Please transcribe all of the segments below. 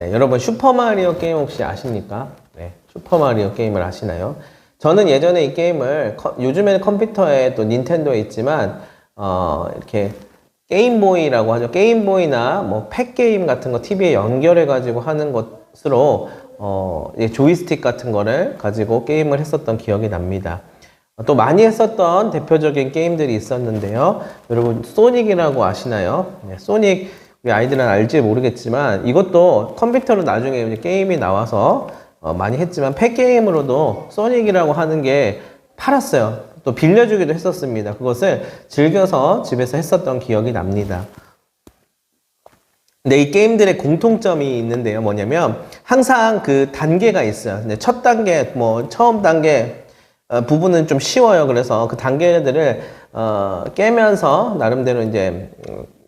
네, 여러분 슈퍼마리오 게임 혹시 아십니까? 네, 슈퍼마리오 게임을 아시나요? 저는 예전에 이 게임을 요즘에는 컴퓨터에 또 닌텐도에 있지만 이렇게 게임보이라고 하죠. 게임보이나 뭐 팩게임 같은 거 TV에 연결해 가지고 하는 것으로 조이스틱 같은 거를 가지고 게임을 했었던 기억이 납니다. 또 많이 했었던 대표적인 게임들이 있었는데요. 여러분 소닉이라고 아시나요? 네, 소닉 우리 아이들은 알지 모르겠지만 이것도 컴퓨터로 나중에 이제 게임이 나와서 많이 했지만 팩게임으로도 소닉이라고 하는 게 팔았어요. 또 빌려주기도 했었습니다. 그것을 즐겨서 집에서 했었던 기억이 납니다. 근데 이 게임들의 공통점이 있는데요. 뭐냐면 항상 그 단계가 있어요. 근데 첫 단계, 뭐 처음 단계 부분은 좀 쉬워요. 그래서 그 단계들을 깨면서 나름대로 이제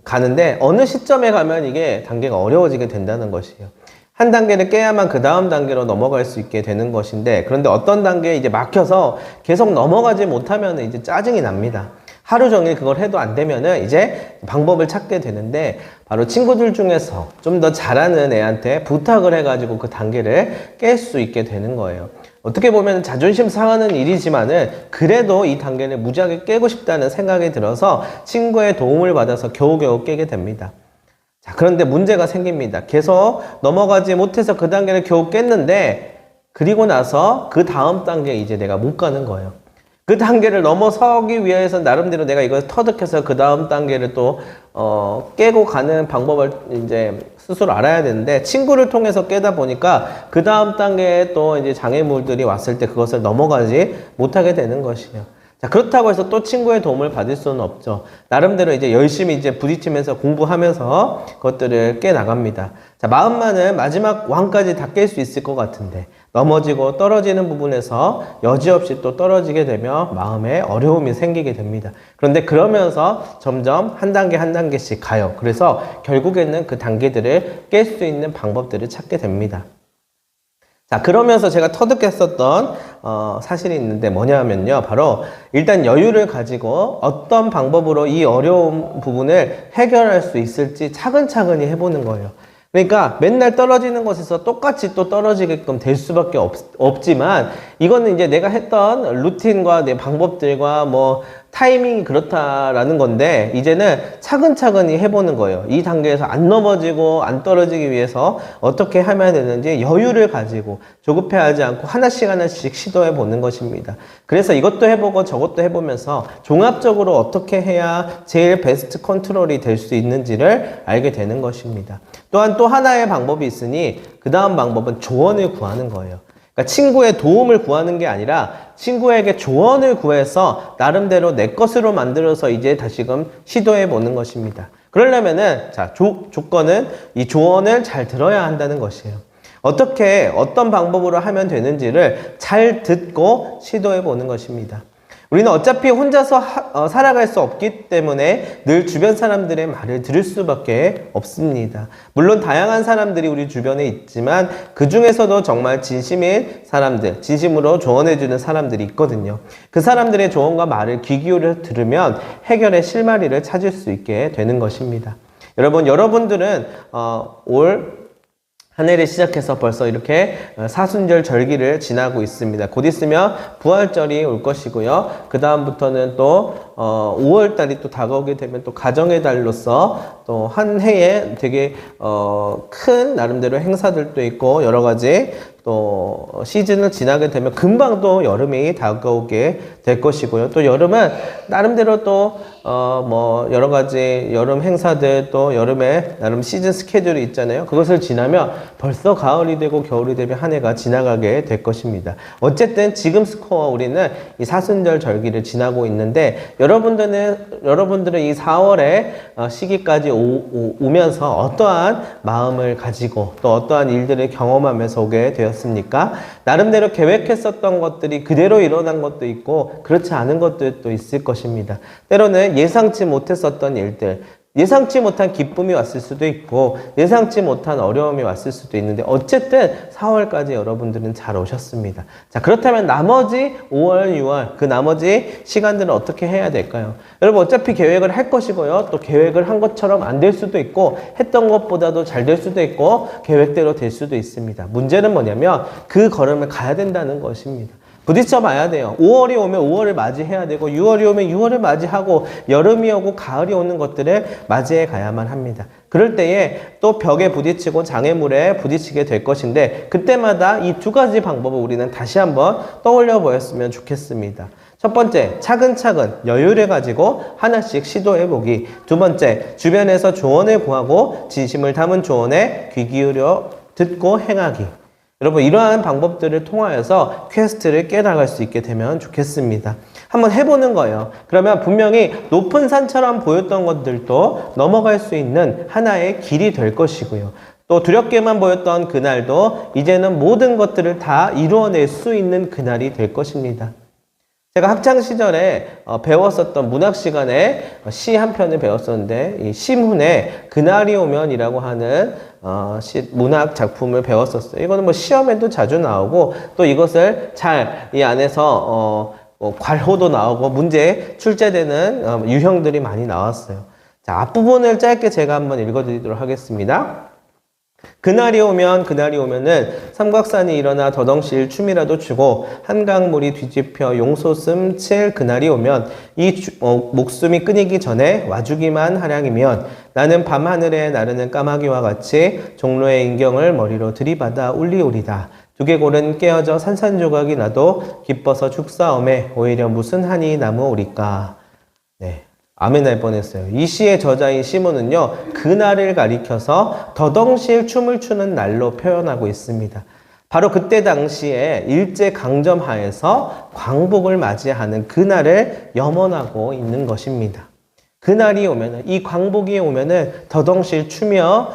가는데 어느 시점에 가면 이게 단계가 어려워지게 된다는 것이에요. 한 단계를 깨야만 그 다음 단계로 넘어갈 수 있게 되는 것인데, 그런데 어떤 단계에 이제 막혀서 계속 넘어가지 못하면 이제 짜증이 납니다. 하루 종일 그걸 해도 안 되면은 이제 방법을 찾게 되는데, 바로 친구들 중에서 좀 더 잘하는 애한테 부탁을 해가지고 그 단계를 깰 수 있게 되는 거예요. 어떻게 보면 자존심 상하는 일이지만은 그래도 이 단계를 무지하게 깨고 싶다는 생각이 들어서 친구의 도움을 받아서 겨우겨우 깨게 됩니다. 자, 그런데 문제가 생깁니다. 계속 넘어가지 못해서 그 단계를 겨우 깼는데, 그리고 나서 그 다음 단계에 이제 내가 못 가는 거예요. 그 단계를 넘어서기 위해서 나름대로 내가 이걸 터득해서 그 다음 단계를 또 깨고 가는 방법을 이제 스스로 알아야 되는데, 친구를 통해서 깨다 보니까 그 다음 단계에 또 이제 장애물들이 왔을 때 그것을 넘어가지 못하게 되는 것이에요. 자, 그렇다고 해서 또 친구의 도움을 받을 수는 없죠. 나름대로 이제 열심히 이제 부딪히면서 공부하면서 그것들을 깨 나갑니다. 자, 마음만은 마지막 왕까지 다 깰 수 있을 것 같은데 넘어지고 떨어지는 부분에서 여지없이 또 떨어지게 되면 마음에 어려움이 생기게 됩니다. 그런데 그러면서 점점 한 단계 한 단계씩 가요. 그래서 결국에는 그 단계들을 깰 수 있는 방법들을 찾게 됩니다. 자, 그러면서 제가 터득했었던 사실이 있는데 뭐냐면요, 바로 일단 여유를 가지고 어떤 방법으로 이 어려운 부분을 해결할 수 있을지 차근차근히 해보는 거예요. 그러니까 맨날 떨어지는 곳에서 똑같이 또 떨어지게끔 될 수밖에 없지만, 이거는 이제 내가 했던 루틴과 내 방법들과 뭐 타이밍이 그렇다라는 건데, 이제는 차근차근히 해보는 거예요. 이 단계에서 안 넘어지고 안 떨어지기 위해서 어떻게 하면 되는지 여유를 가지고 조급해하지 않고 하나씩 하나씩 시도해 보는 것입니다. 그래서 이것도 해보고 저것도 해보면서 종합적으로 어떻게 해야 제일 베스트 컨트롤이 될 수 있는지를 알게 되는 것입니다. 또한 또 하나의 방법이 있으니 그 다음 방법은 조언을 구하는 거예요. 그러니까 친구의 도움을 구하는 게 아니라 친구에게 조언을 구해서 나름대로 내 것으로 만들어서 이제 다시금 시도해 보는 것입니다. 그러려면은 자, 조건은 이 조언을 잘 들어야 한다는 것이에요. 어떤 방법으로 하면 되는지를 잘 듣고 시도해 보는 것입니다. 우리는 어차피 혼자서 살아갈 수 없기 때문에 늘 주변 사람들의 말을 들을 수밖에 없습니다. 물론 다양한 사람들이 우리 주변에 있지만 그 중에서도 정말 진심인 사람들, 진심으로 조언해주는 사람들이 있거든요. 그 사람들의 조언과 말을 귀 기울여 들으면 해결의 실마리를 찾을 수 있게 되는 것입니다. 여러분들은 올 한 해를 시작해서 벌써 이렇게 사순절 절기를 지나고 있습니다. 곧 있으면 부활절이 올 것이고요. 그 다음부터는 또 5월달이 또 다가오게 되면 또 가정의 달로서 또 한 해에 되게 큰 나름대로 행사들도 있고 여러 가지 또 시즌을 지나게 되면 금방 또 여름이 다가오게 될 것이고요. 또 여름은 나름대로 또 뭐 여러 가지 여름 행사들, 또 여름에 나름 시즌 스케줄이 있잖아요. 그것을 지나면 벌써 가을이 되고 겨울이 되면 한 해가 지나가게 될 것입니다. 어쨌든 지금 스코어 우리는 이 사순절 절기를 지나고 있는데, 여러분들은 이 4월의 시기까지 오면서 어떠한 마음을 가지고 또 어떠한 일들을 경험하면서 오게 되었습니까? 나름대로 계획했었던 것들이 그대로 일어난 것도 있고 그렇지 않은 것들도 있을 것입니다. 때로는 예상치 못했었던 일들, 예상치 못한 기쁨이 왔을 수도 있고 예상치 못한 어려움이 왔을 수도 있는데 어쨌든 4월까지 여러분들은 잘 오셨습니다. 자, 그렇다면 나머지 5월, 6월 그 나머지 시간들은 어떻게 해야 될까요? 여러분 어차피 계획을 할 것이고요. 또 계획을 한 것처럼 안 될 수도 있고 했던 것보다도 잘 될 수도 있고 계획대로 될 수도 있습니다. 문제는 뭐냐면 그 걸음을 가야 된다는 것입니다. 부딪혀 봐야 돼요. 5월이 오면 5월을 맞이해야 되고 6월이 오면 6월을 맞이하고 여름이 오고 가을이 오는 것들을 맞이해 가야만 합니다. 그럴 때에 또 벽에 부딪히고 장애물에 부딪히게 될 것인데 그때마다 이 두 가지 방법을 우리는 다시 한번 떠올려 보였으면 좋겠습니다. 첫 번째, 차근차근 여유를 가지고 하나씩 시도해 보기. 두 번째, 주변에서 조언을 구하고 진심을 담은 조언에 귀 기울여 듣고 행하기. 여러분 이러한 방법들을 통하여서 퀘스트를 깨나갈 수 있게 되면 좋겠습니다. 한번 해보는 거예요. 그러면 분명히 높은 산처럼 보였던 것들도 넘어갈 수 있는 하나의 길이 될 것이고요. 또 두렵게만 보였던 그날도 이제는 모든 것들을 다 이루어낼 수 있는 그날이 될 것입니다. 제가 학창시절에 배웠었던 문학 시간에 시 한 편을 배웠었는데 이 시문에 그날이 오면이라고 하는 문학 작품을 배웠었어요. 이거는 뭐 시험에도 자주 나오고 또 이것을 잘 이 안에서 괄호도 나오고 문제에 출제되는 유형들이 많이 나왔어요. 자, 앞부분을 짧게 제가 한번 읽어드리도록 하겠습니다. 그날이 오면은 삼각산이 일어나 더덩실 춤이라도 추고 한강물이 뒤집혀 용솟음 칠 그날이 오면 이 목숨이 끊이기 전에 와주기만 하량이면 나는 밤하늘에 나르는 까마귀와 같이 종로의 인경을 머리로 들이받아 울리오리다. 두개골은 깨어져 산산조각이 나도 기뻐서 죽사옴에 오히려 무슨 한이 남으오리까. 네. 아멘 할 뻔했어요. 이 시의 저자인 시몬은요, 그날을 가리켜서 더덩실 춤을 추는 날로 표현하고 있습니다. 바로 그때 당시에 일제강점하에서 광복을 맞이하는 그날을 염원하고 있는 것입니다. 그날이 오면은, 이 광복이 오면은 더덩실 추며,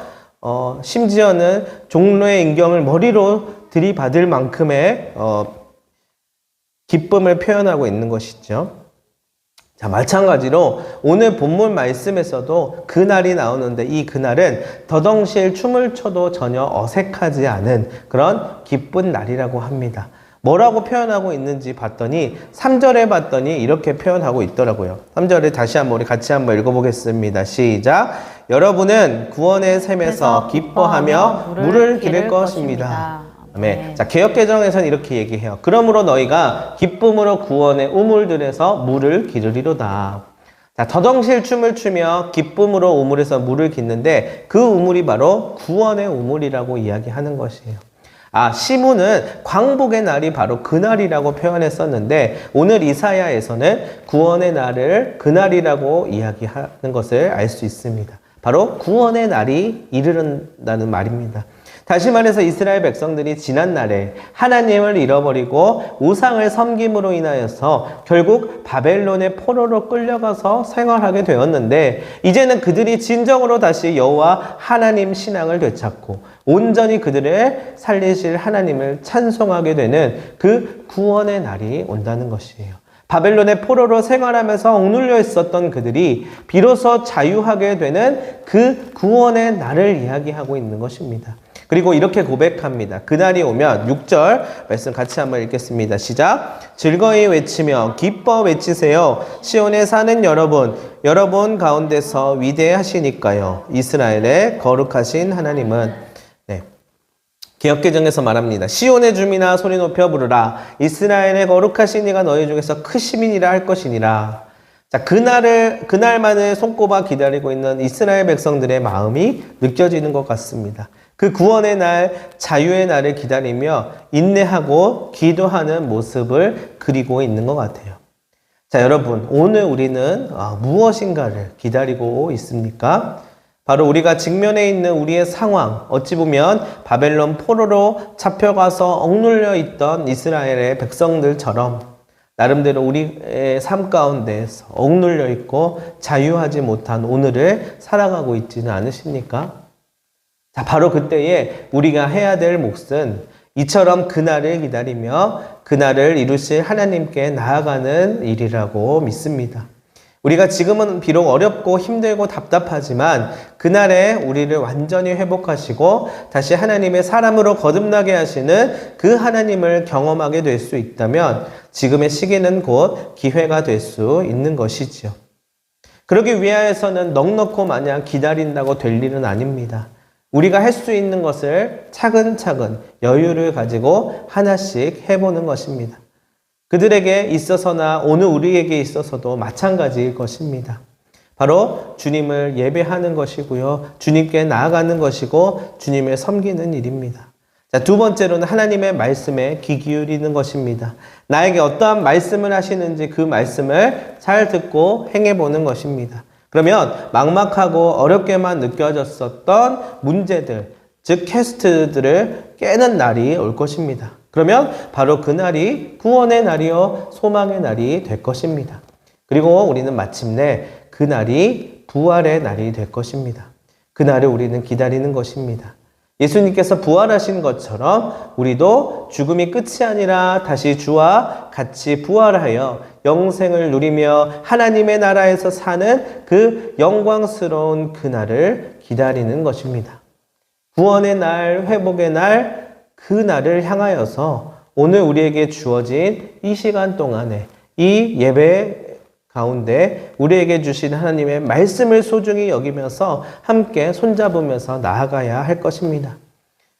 심지어는 종로의 인경을 머리로 들이받을 만큼의, 기쁨을 표현하고 있는 것이죠. 자, 마찬가지로 오늘 본문 말씀에서도 그날이 나오는데 이 그날은 더덩실 춤을 춰도 전혀 어색하지 않은 그런 기쁜 날이라고 합니다. 뭐라고 표현하고 있는지 봤더니 3절에 봤더니 이렇게 표현하고 있더라고요. 3절을 다시 한번 우리 같이 한번 읽어보겠습니다. 시작! 여러분은 구원의 샘에서 기뻐하며 물을 기를 것입니다. 네. 자, 개역개정에서는 이렇게 얘기해요. 그러므로 너희가 기쁨으로 구원의 우물들에서 물을 기르리로다. 자, 더덩실 춤을 추며 기쁨으로 우물에서 물을 깃는데 그 우물이 바로 구원의 우물이라고 이야기하는 것이에요. 아, 시문은 광복의 날이 바로 그날이라고 표현했었는데 오늘 이사야에서는 구원의 날을 그날이라고 이야기하는 것을 알 수 있습니다. 바로 구원의 날이 이르른다는 말입니다. 다시 말해서 이스라엘 백성들이 지난날에 하나님을 잃어버리고 우상을 섬김으로 인하여서 결국 바벨론의 포로로 끌려가서 생활하게 되었는데 이제는 그들이 진정으로 다시 여호와 하나님 신앙을 되찾고 온전히 그들을 살리실 하나님을 찬송하게 되는 그 구원의 날이 온다는 것이에요. 바벨론의 포로로 생활하면서 억눌려 있었던 그들이 비로소 자유하게 되는 그 구원의 날을 이야기하고 있는 것입니다. 그리고 이렇게 고백합니다. 그날이 오면 6절 말씀 같이 한번 읽겠습니다. 시작! 즐거이 외치며 기뻐 외치세요. 시온에 사는 여러분 가운데서 위대하시니까요. 이스라엘의 거룩하신 하나님은 네. 개역개정에서 말합니다. 시온의 주민아 소리 높여 부르라. 이스라엘의 거룩하신 이가 너희 중에서 크시민이라 할 것이니라. 자, 그날만을 손꼽아 기다리고 있는 이스라엘 백성들의 마음이 느껴지는 것 같습니다. 그 구원의 날, 자유의 날을 기다리며 인내하고 기도하는 모습을 그리고 있는 것 같아요. 자, 여러분, 오늘 우리는 무엇인가를 기다리고 있습니까? 바로 우리가 직면해 있는 우리의 상황, 어찌 보면 바벨론 포로로 잡혀가서 억눌려 있던 이스라엘의 백성들처럼 나름대로 우리의 삶 가운데에서 억눌려 있고 자유하지 못한 오늘을 살아가고 있지는 않으십니까? 자, 바로 그때에 우리가 해야 될 몫은 이처럼 그날을 기다리며 그날을 이루실 하나님께 나아가는 일이라고 믿습니다. 우리가 지금은 비록 어렵고 힘들고 답답하지만 그날에 우리를 완전히 회복하시고 다시 하나님의 사람으로 거듭나게 하시는 그 하나님을 경험하게 될 수 있다면 지금의 시기는 곧 기회가 될 수 있는 것이지요. 그러기 위하여서는 넉넉고 마냥 기다린다고 될 일은 아닙니다. 우리가 할 수 있는 것을 차근차근 여유를 가지고 하나씩 해보는 것입니다. 그들에게 있어서나 오늘 우리에게 있어서도 마찬가지일 것입니다. 바로 주님을 예배하는 것이고요. 주님께 나아가는 것이고 주님을 섬기는 일입니다. 자, 두 번째로는 하나님의 말씀에 귀 기울이는 것입니다. 나에게 어떠한 말씀을 하시는지 그 말씀을 잘 듣고 행해보는 것입니다. 그러면 막막하고 어렵게만 느껴졌었던 문제들, 즉 퀘스트들을 깨는 날이 올 것입니다. 그러면 바로 그날이 구원의 날이요 소망의 날이 될 것입니다. 그리고 우리는 마침내 그날이 부활의 날이 될 것입니다. 그날을 우리는 기다리는 것입니다. 예수님께서 부활하신 것처럼 우리도 죽음이 끝이 아니라 다시 주와 같이 부활하여 영생을 누리며 하나님의 나라에서 사는 그 영광스러운 그날을 기다리는 것입니다. 구원의 날, 회복의 날, 그 날을 향하여서 오늘 우리에게 주어진 이 시간 동안에 이 예배 가운데 우리에게 주신 하나님의 말씀을 소중히 여기면서 함께 손잡으면서 나아가야 할 것입니다.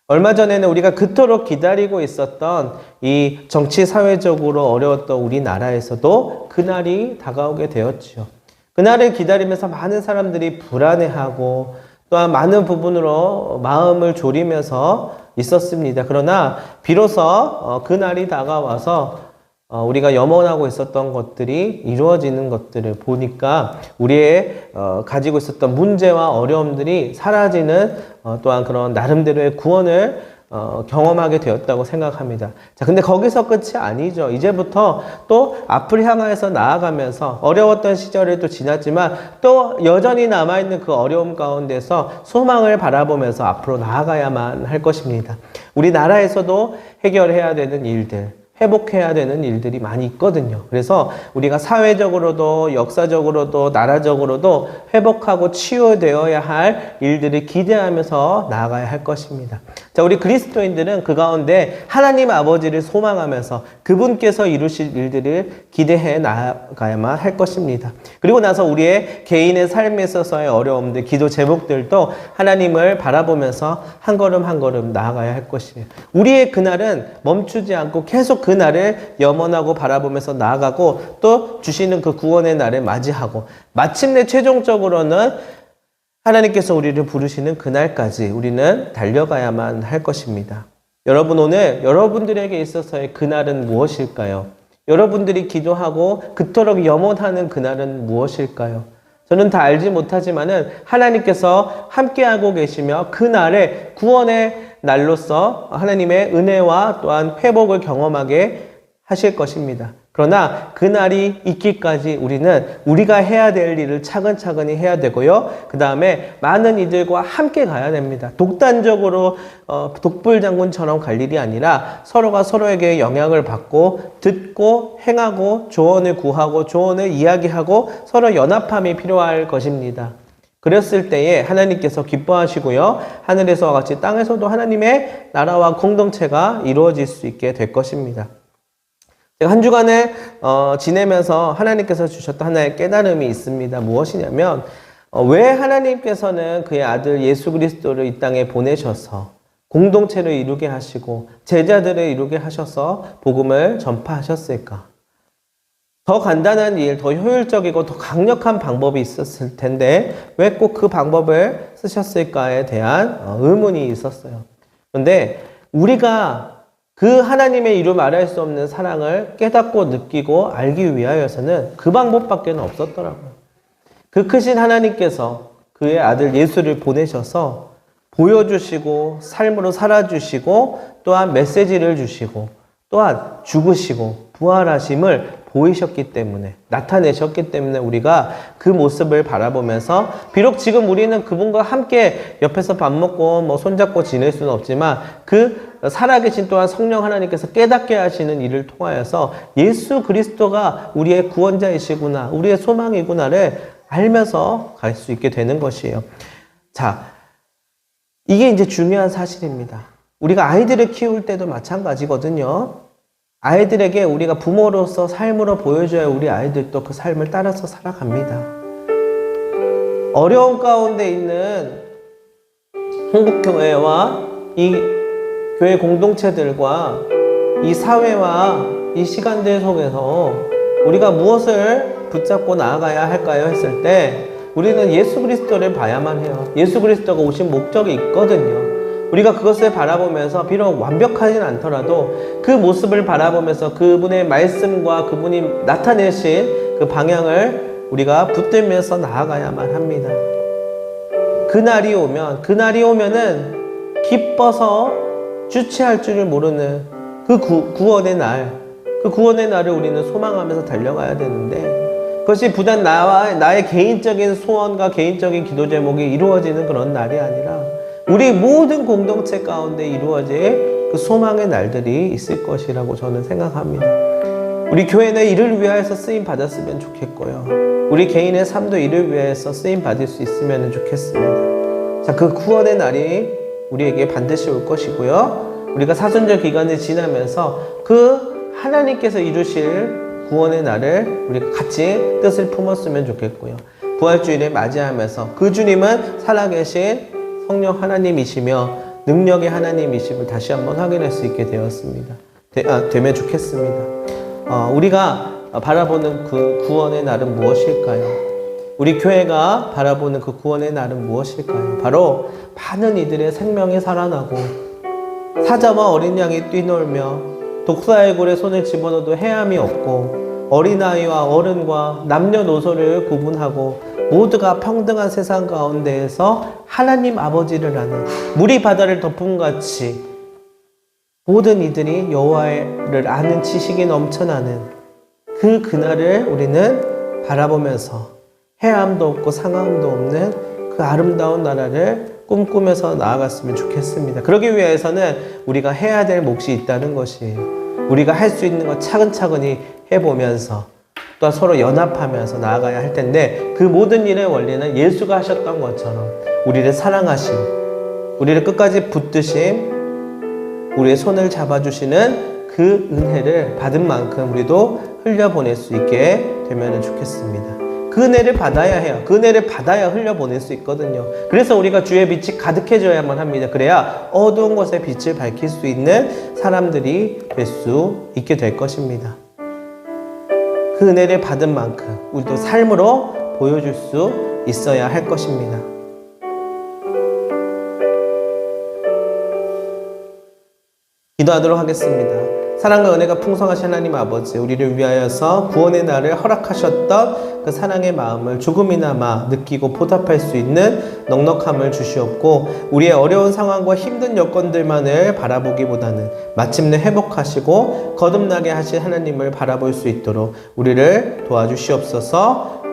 얼마 전에는 우리가 그토록 기다리고 있었던 이 정치 사회적으로 어려웠던 우리나라에서도 그날이 다가오게 되었지요. 그날을 기다리면서 많은 사람들이 불안해하고 또한 많은 부분으로 마음을 졸이면서 있었습니다. 그러나 비로소 그날이 다가와서 우리가 염원하고 있었던 것들이 이루어지는 것들을 보니까 우리의 가지고 있었던 문제와 어려움들이 사라지는 또한 그런 나름대로의 구원을 경험하게 되었다고 생각합니다. 자, 근데 거기서 끝이 아니죠. 이제부터 또 앞을 향해서 나아가면서 어려웠던 시절을 또 지났지만 또 여전히 남아있는 그 어려움 가운데서 소망을 바라보면서 앞으로 나아가야만 할 것입니다. 우리나라에서도 해결해야 되는 일들, 회복해야 되는 일들이 많이 있거든요. 그래서 우리가 사회적으로도 역사적으로도 나라적으로도 회복하고 치유되어야 할 일들을 기대하면서 나아가야 할 것입니다. 자, 우리 그리스도인들은 그 가운데 하나님 아버지를 소망하면서 그분께서 이루실 일들을 기대해 나아가야만 할 것입니다. 그리고 나서 우리의 개인의 삶에 있어서의 어려움들, 기도 제목들도 하나님을 바라보면서 한 걸음 한 걸음 나아가야 할 것이에요. 우리의 그날은 멈추지 않고 계속 그날을 염원하고 바라보면서 나아가고 또 주시는 그 구원의 날을 맞이하고 마침내 최종적으로는 하나님께서 우리를 부르시는 그날까지 우리는 달려가야만 할 것입니다. 여러분, 오늘 여러분들에게 있어서의 그날은 무엇일까요? 여러분들이 기도하고 그토록 염원하는 그날은 무엇일까요? 저는 다 알지 못하지만은 하나님께서 함께하고 계시며 그날에 구원의 날로서 하나님의 은혜와 또한 회복을 경험하게 하실 것입니다. 그러나 그날이 있기까지 우리는 우리가 해야 될 일을 차근차근히 해야 되고요. 그 다음에 많은 이들과 함께 가야 됩니다. 독단적으로 독불장군처럼 갈 일이 아니라 서로가 서로에게 영향을 받고 듣고 행하고 조언을 구하고 조언을 이야기하고 서로 연합함이 필요할 것입니다. 그랬을 때에 하나님께서 기뻐하시고요. 하늘에서와 같이 땅에서도 하나님의 나라와 공동체가 이루어질 수 있게 될 것입니다. 제가 한 주간을 지내면서 하나님께서 주셨던 하나의 깨달음이 있습니다. 무엇이냐면 왜 하나님께서는 그의 아들 예수 그리스도를 이 땅에 보내셔서 공동체를 이루게 하시고 제자들을 이루게 하셔서 복음을 전파하셨을까? 더 간단한 일, 더 효율적이고 더 강력한 방법이 있었을 텐데 왜 꼭 그 방법을 쓰셨을까에 대한 의문이 있었어요. 그런데 우리가 그 하나님의 이루 말할 수 없는 사랑을 깨닫고 느끼고 알기 위하여서는 그 방법밖에 없었더라고요. 그 크신 하나님께서 그의 아들 예수를 보내셔서 보여주시고 삶으로 살아주시고 또한 메시지를 주시고 또한 죽으시고 부활하심을 보이셨기 때문에 나타내셨기 때문에 우리가 그 모습을 바라보면서 비록 지금 우리는 그분과 함께 옆에서 밥 먹고 손잡고 지낼 수는 없지만 그 살아계신 또한 성령 하나님께서 깨닫게 하시는 일을 통하여서 예수 그리스도가 우리의 구원자이시구나, 우리의 소망이구나를 알면서 갈 수 있게 되는 것이에요. 자, 이게 이제 중요한 사실입니다. 우리가 아이들을 키울 때도 마찬가지거든요. 아이들에게 우리가 부모로서 삶으로 보여줘야 우리 아이들도 그 삶을 따라서 살아갑니다. 어려운 가운데 있는 한국교회와 이 교회 공동체들과 이 사회와 이 시간들 속에서 우리가 무엇을 붙잡고 나아가야 할까요? 했을 때 우리는 예수 그리스도를 봐야만 해요. 예수 그리스도가 오신 목적이 있거든요. 우리가 그것을 바라보면서 비록 완벽하진 않더라도 그 모습을 바라보면서 그분의 말씀과 그분이 나타내신 그 방향을 우리가 붙들면서 나아가야만 합니다. 그날이 오면은 기뻐서 주체할 줄을 모르는 그 구원의 날을 우리는 소망하면서 달려가야 되는데, 그것이 부단 나의 개인적인 소원과 개인적인 기도 제목이 이루어지는 그런 날이 아니라 우리 모든 공동체 가운데 이루어질 그 소망의 날들이 있을 것이라고 저는 생각합니다. 우리 교회는 이를 위하여서 쓰임 받았으면 좋겠고요. 우리 개인의 삶도 이를 위하여서 쓰임 받을 수 있으면 좋겠습니다. 자, 그 구원의 날이 우리에게 반드시 올 것이고요. 우리가 사순절 기간을 지나면서 그 하나님께서 이루실 구원의 날을 우리가 같이 뜻을 품었으면 좋겠고요. 부활주일을 맞이하면서 그 주님은 살아계신 성령 하나님이시며 능력의 하나님이심을 다시 한번 확인할 수 있게 되면 좋겠습니다. 우리가 바라보는 그 구원의 날은 무엇일까요? 우리 교회가 바라보는 그 구원의 날은 무엇일까요? 바로 많은 이들의 생명이 살아나고 사자와 어린 양이 뛰놀며 독사의 굴에 손을 집어넣어도 해함이 없고 어린아이와 어른과 남녀노소를 구분하고 모두가 평등한 세상 가운데에서 하나님 아버지를 아는 물이 바다를 덮음같이 모든 이들이 여호와를 아는 지식이 넘쳐나는 그 그날을 우리는 바라보면서 해함도 없고 상함도 없는 그 아름다운 나라를 꿈꾸면서 나아갔으면 좋겠습니다. 그러기 위해서는 우리가 해야 될 몫이 있다는 것이에요. 우리가 할 수 있는 것 차근차근히 해보면서 또 서로 연합하면서 나아가야 할 텐데, 그 모든 일의 원리는 예수가 하셨던 것처럼 우리를 사랑하심, 우리를 끝까지 붙드심, 우리의 손을 잡아주시는 그 은혜를 받은 만큼 우리도 흘려보낼 수 있게 되면 좋겠습니다. 그 은혜를 받아야 해요. 그 은혜를 받아야 흘려보낼 수 있거든요. 그래서 우리가 주의 빛이 가득해져야만 합니다. 그래야 어두운 곳에 빛을 밝힐 수 있는 사람들이 될 수 있게 될 것입니다. 그 은혜를 받은 만큼 우리도 삶으로 보여줄 수 있어야 할 것입니다. 기도하도록 하겠습니다. 사랑과 은혜가 풍성하신 하나님 아버지, 우리를 위하여서 구원의 날을 허락하셨던 그 사랑의 마음을 조금이나마 느끼고 보답할 수 있는 넉넉함을 주시옵고, 우리의 어려운 상황과 힘든 여건들만을 바라보기보다는 마침내 회복하시고 거듭나게 하신 하나님을 바라볼 수 있도록 우리를 도와주시옵소서.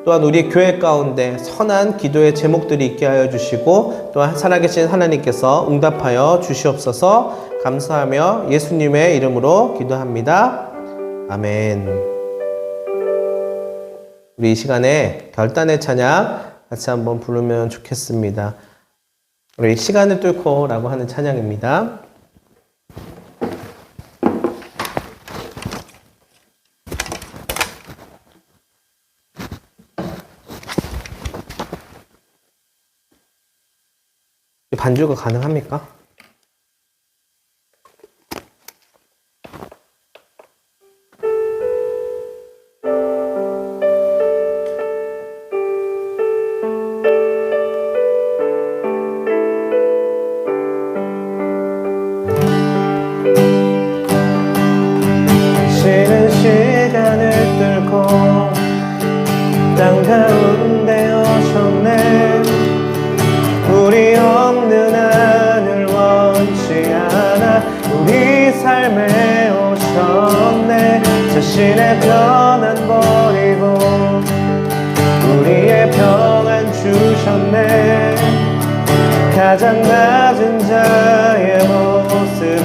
또한 우리 교회 가운데 선한 기도의 제목들이 있게 하여 주시고, 또한 살아계신 하나님께서 응답하여 주시옵소서. 감사하며 예수님의 이름으로 기도합니다. 아멘. 우리 이 시간에 결단의 찬양 같이 한번 부르면 좋겠습니다. 우리 시간을 뚫고 라고 하는 찬양입니다. 반주가 가능합니까? 쉬는 시간을 뚫고 땅 가운데 오셨네. 우리 없는 하늘 원치 않아 우리 삶에 오셨네. 자신의 편안 버리고 우리의 평안 주셨네. 가장 낮은 자의 모습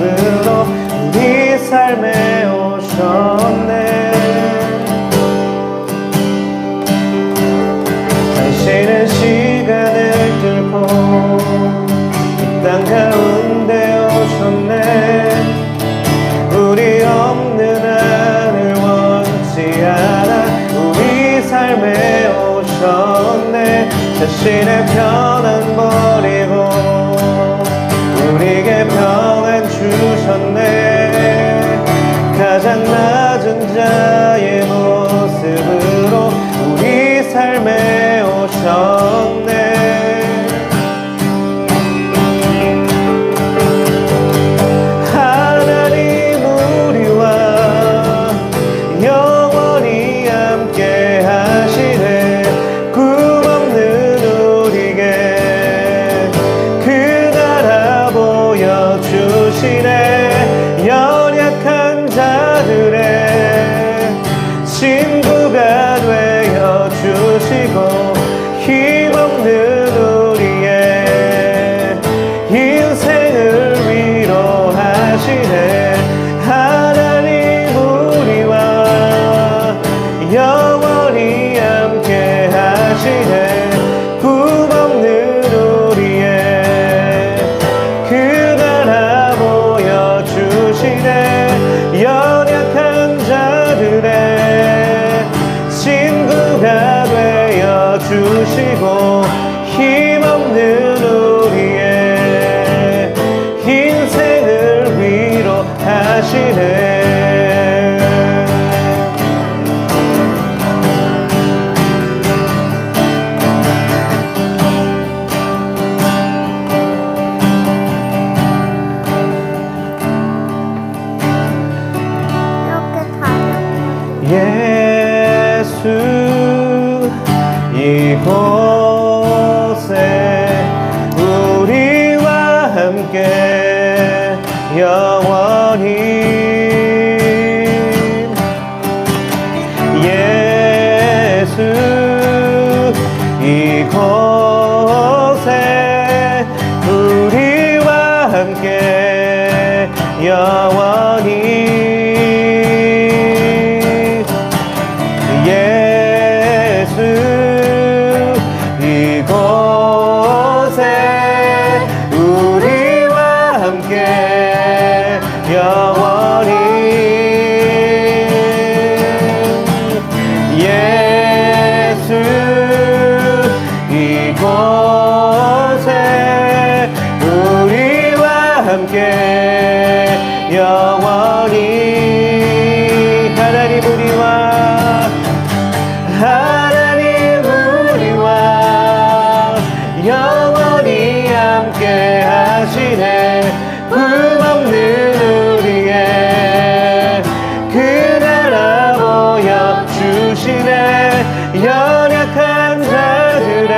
자신의 평안 버리고 우리에게 평안 주셨네. 가장 낮은 자의 모습으로 우리 삶에 오셨네. 하나님 우리와 영원히 함께 하시네. 꿈없는 우리에게 그 나라 보여주시네. 연약한 자들의 친구가 되어 주시고 힘없는 우리의 인생을 위로하시네. 하나님 우리와 영원히 함께 하시네. 꿈없는 우리의 그 나라 보여주시네. 연약한 자들의 친구가 되어 주시고 힘없는 우리의 인생을 위로하시네. 예수 이곳에 우리와 함께 영원히 예수 이곳에 우리와 함께 영원히 예수 이곳에 우리와 함께 영원히 예수 이곳에 우리와 함께 영원히 하나님 우리와 영원히 함께 하시네. 꿈없는 우리의 그 나라 보여주시네. 연약한 자들의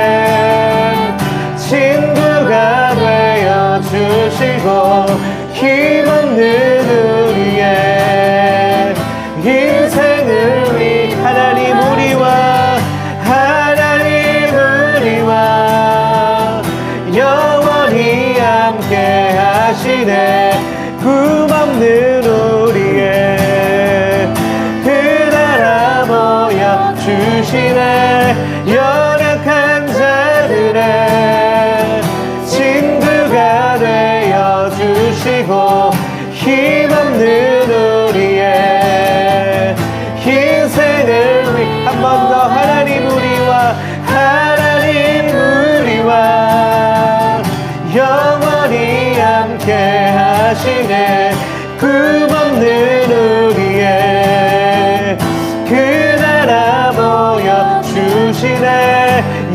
친구가 되어주시고 힘없는 우리의 인생을 위 하나님 우리와 영원히 함께 하시네. 꿈없는 우리의 그 나라 보여주시네. 연약한 자들의 친구가 되어주시고 힘없는 우리의 인생을 위 한 번 더 하나님 우리와 영원히 함께 하시네. 꿈없는 우리의 그 나라 보여주시네.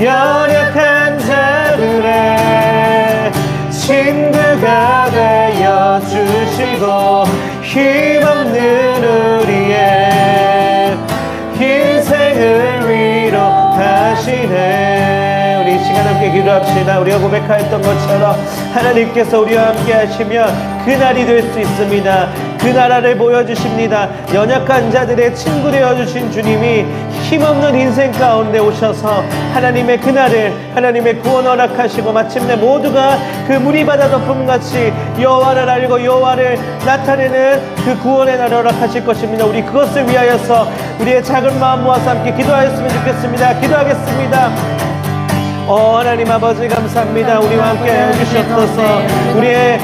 연약한 자들의 친구가 되어주시고 힘없는 우리의 인생을 위로하시네. 우리 이 시간 함께 기도합시다. 우리가 고백하였던 것처럼 하나님께서 우리와 함께 하시면 그날이 될 수 있습니다. 그 나라를 보여주십니다. 연약한 자들의 친구 되어주신 주님이 힘없는 인생 가운데 오셔서 하나님의 그날을 하나님의 구원 허락하시고 마침내 모두가 그 무리바다 덮음같이 여호와를 알고 여호와를 나타내는 그 구원의 날을 허락하실 것입니다. 우리 그것을 위하여서 우리의 작은 마음 모아서 함께 기도하였으면 좋겠습니다. 기도하겠습니다. 하나님 아버지 감사합니다. 우리와 함께 해주셨소서. 우리의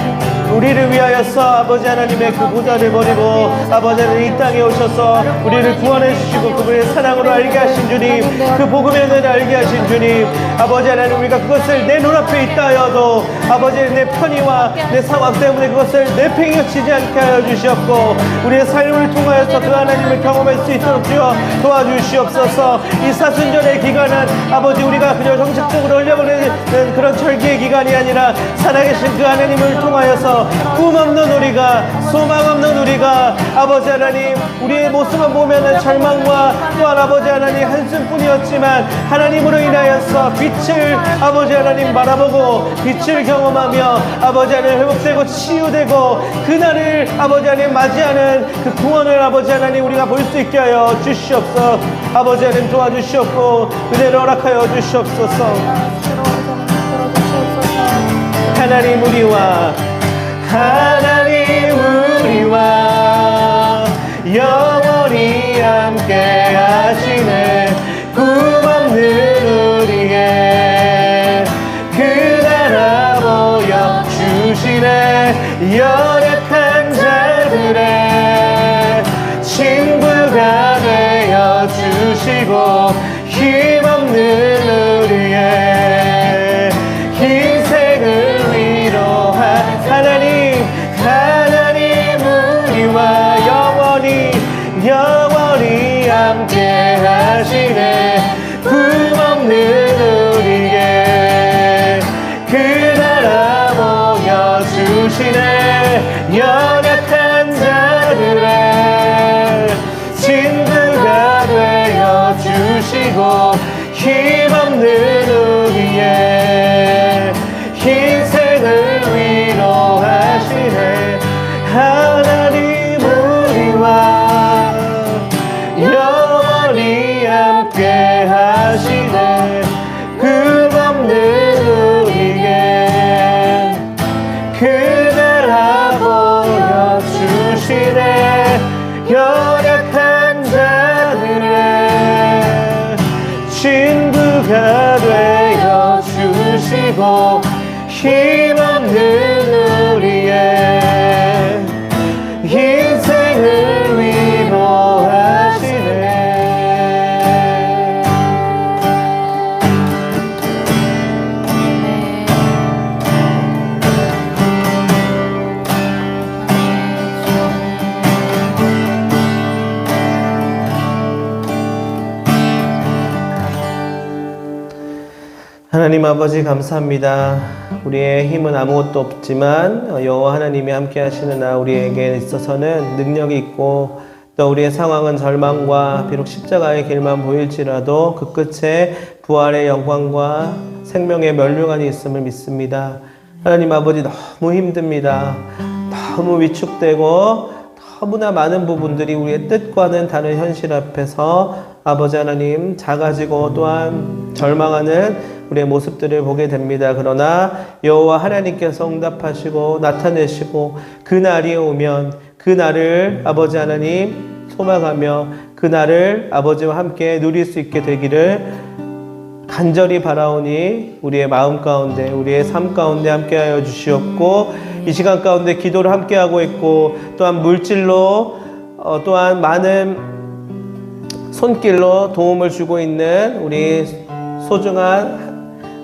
우리를 위하여서 아버지 하나님의 그 보좌를 버리고 아버지 하나님 이 땅에 오셔서 우리를 구원해 주시고 그분의 사랑으로 알게 하신 주님, 그 복음의 은혜를 알게 하신 주님, 아버지 하나님 우리가 그것을 내 눈앞에 있다 하여도 아버지 내 편의와 내 상황 때문에 그것을 내팽개치지 않게 하여 주시옵고 우리의 삶을 통하여서 그 하나님을 경험할 수 있도록 주여 도와주시옵소서. 이 사순절의 기간은 아버지 우리가 그저 정식적으로 흘려보내는 그런 절기의 기간이 아니라 살아계신 그 하나님을 통하여서 꿈 없는 우리가, 소망 없는 우리가 아버지 하나님 우리의 모습만 보면은 절망과 또한 아버지 하나님 한숨뿐이었지만 하나님으로 인하여서 빛을 아버지 하나님 바라보고 빛을 경험하며 아버지 하나님 회복되고 치유되고 그날을 아버지 하나님 맞이하는 그 구원을 아버지 하나님 우리가 볼 수 있게 하여 주시옵소서. 아버지 하나님 도와주시옵고 은혜를 허락하여 주시옵소서. 하나님 우리와 영원히 함께 하시네. 꿈없는 우리의 그 나라 보여 주시네. 연약한 자들의 친구가 되어 주시고 힘없는 우리의 인생을 위로한 하나님 우리와 영원히 함께 하시네. 꿈없는 우리의 그 나라 보여 주시네. 연약한 자들의 친구가 되어 주시고 힘없는 우리의 인생을 위로하시네. 하나님 우리와 영원히 함께 하시네. 꿈없는 우리에게 그 나라 보여주시네. 연약한 자들의 친구가 되어 주시고 힘없는 우리의 인생을 위로하시네. 하나님 아버지 감사합니다. 우리의 힘은 아무것도 없지만 여호와 하나님이 함께 하시는 우리에게 있어서는 능력이 있고 또 우리의 상황은 절망과 비록 십자가의 길만 보일지라도 그 끝에 부활의 영광과 생명의 면류관이 있음을 믿습니다. 하나님 아버지 너무 힘듭니다. 너무 위축되고 너무나 많은 부분들이 우리의 뜻과는 다른 현실 앞에서 아버지 하나님 작아지고 또한 절망하는 우리의 모습들을 보게 됩니다. 그러나 여호와 하나님께서 응답하시고 나타내시고 그 날이 오면 그 날을 아버지 하나님 소망하며 그 날을 아버지와 함께 누릴 수 있게 되기를 간절히 바라오니 우리의 마음 가운데 우리의 삶 가운데 함께하여 주시옵고 이 시간 가운데 기도를 함께하고 있고 또한 물질로 또한 많은 손길로 도움을 주고 있는 우리 소중한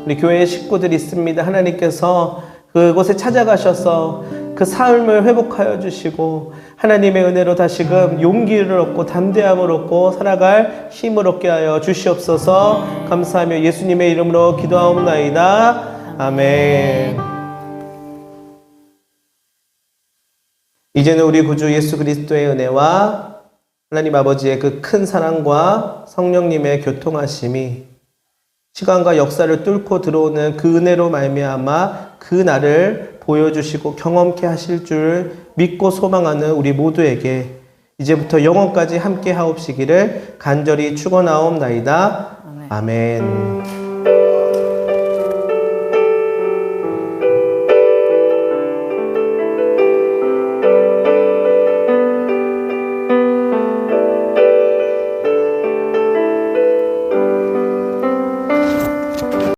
우리 교회의 식구들이 있습니다. 하나님께서 그곳에 찾아가셔서 그 삶을 회복하여 주시고 하나님의 은혜로 다시금 용기를 얻고 담대함을 얻고 살아갈 힘을 얻게 하여 주시옵소서. 감사하며 예수님의 이름으로 기도하옵나이다. 아멘. 이제는 우리 구주 예수 그리스도의 은혜와 하나님 아버지의 그 큰 사랑과 성령님의 교통하심이 시간과 역사를 뚫고 들어오는 그 은혜로 말미암아 그 날을 보여주시고 경험케 하실 줄 믿고 소망하는 우리 모두에게 이제부터 영원까지 함께 하옵시기를 간절히 축원하옵나이다. 아멘.